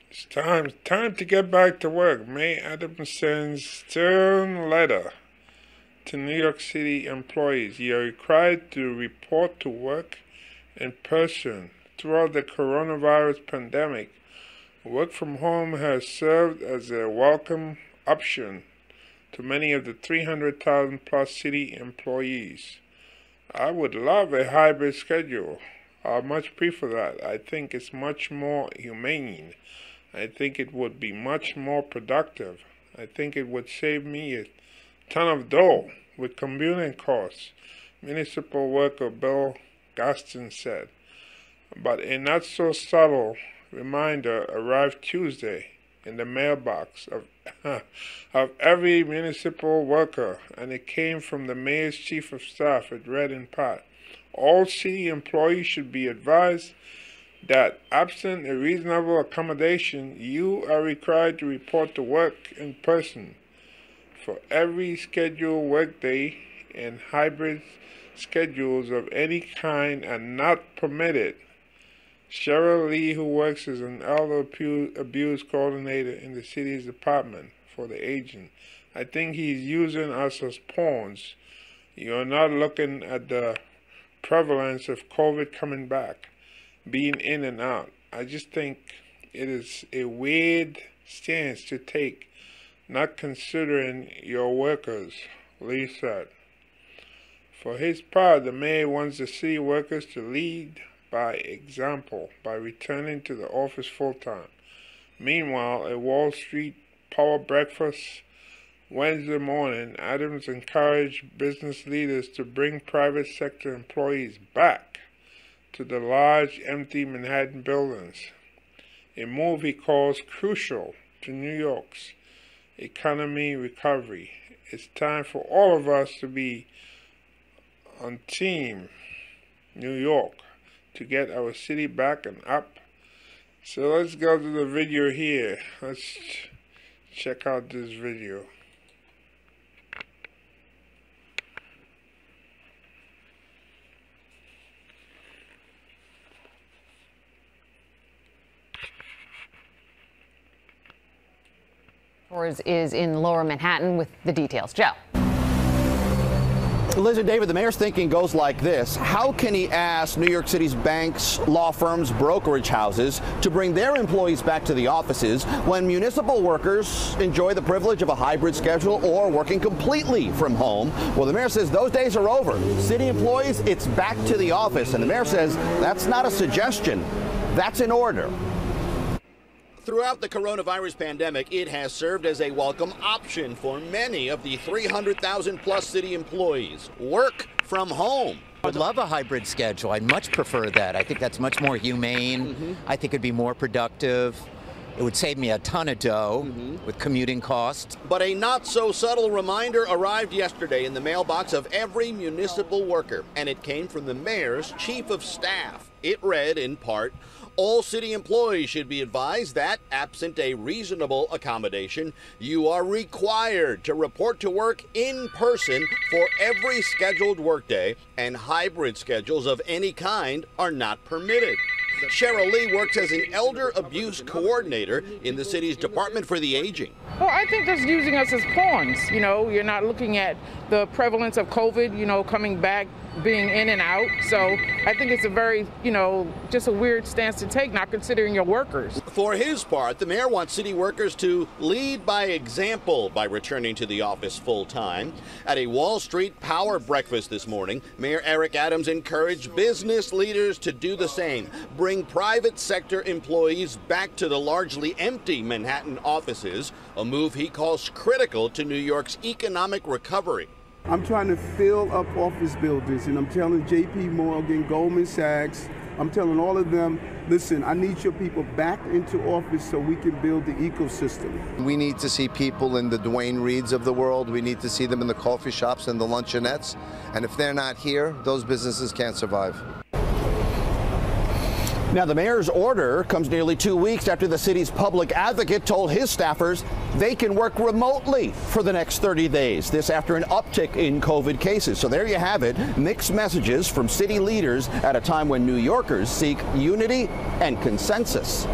It's time to get back to work. Mayor Adams sends stern letter to New York City employees. You are required to report to work in person. Throughout the coronavirus pandemic, work from home has served as a welcome option to many of the 300,000 plus city employees. I would love a hybrid schedule. I much prefer that. I think it's much more humane. I think it would be much more productive. I think it would save me a ton of dough with commuting costs, municipal worker Bill Gaston said. But a not so subtle reminder arrived Tuesday in the mailbox of every municipal worker, and it came from the mayor's chief of staff. It read in part, all city employees should be advised that absent a reasonable accommodation, you are required to report to work in person. For every scheduled workday, and hybrid schedules of any kind are not permitted. Cheryl Lee, who works as an elder abuse coordinator in the city's department for the aging, I think he's using us as pawns. You're not looking at the prevalence of COVID coming back, being in and out. I just think it is a weird stance to take, not considering your workers, Lee said. For his part, the mayor wants the city workers to lead by example by returning to the office full-time. Meanwhile, a Wall Street power breakfast Wednesday morning, Adams encouraged business leaders to bring private sector employees back to the large, empty Manhattan buildings, a move he calls crucial to New York's economy recovery. It's time for all of us to be on Team New York to get our city back and up. So let's go to the video here. Let's check out this video. Is in Lower Manhattan with the details. Joe. Liz and David, the mayor's thinking goes like this. How can he ask New York City's banks, law firms, brokerage houses to bring their employees back to the offices when municipal workers enjoy the privilege of a hybrid schedule or working completely from home? Well, the mayor says those days are over. City employees, it's back to the office. And the mayor says that's not a suggestion. That's an order. Throughout the coronavirus pandemic, it has served as a welcome option for many of the 300,000 plus city employees. Work from home. I would love a hybrid schedule. I'd much prefer that. I think that's much more humane. I think it'd be more productive. It would save me a ton of dough with commuting costs. But a not so subtle reminder arrived yesterday in the mailbox of every municipal worker, and it came from the mayor's chief of staff. It read in part, all city employees should be advised that, absent a reasonable accommodation, you are required to report to work in person for every scheduled workday, and hybrid schedules of any kind are not permitted. Cheryl Lee works as an elder abuse coordinator in the city's Department for the Aging. Well, I think that's using us as pawns. You know, you're not looking at the prevalence of COVID, you know, coming back, being in and out. So I think it's a very, you know, just a weird stance to take, not considering your workers. For his part, the mayor wants city workers to lead by example by returning to the office full time. At a Wall Street power breakfast this morning, Mayor Eric Adams encouraged business leaders to do the same. Bring private sector employees back to the largely empty Manhattan offices, a move he calls critical to New York's economic recovery. I'm trying to fill up office buildings, and I'm telling JP Morgan, Goldman Sachs, I'm telling all of them, listen, I need your people back into office so we can build the ecosystem. We need to see people in the Dwayne Reeds of the world. We need to see them in the coffee shops and the luncheonettes. And if they're not here, those businesses can't survive. Now, the mayor's order comes nearly 2 weeks after the city's public advocate told his staffers they can work remotely for the next 30 days. This after an uptick in COVID cases. So there you have it. Mixed messages from city leaders at a time when New Yorkers seek unity and consensus.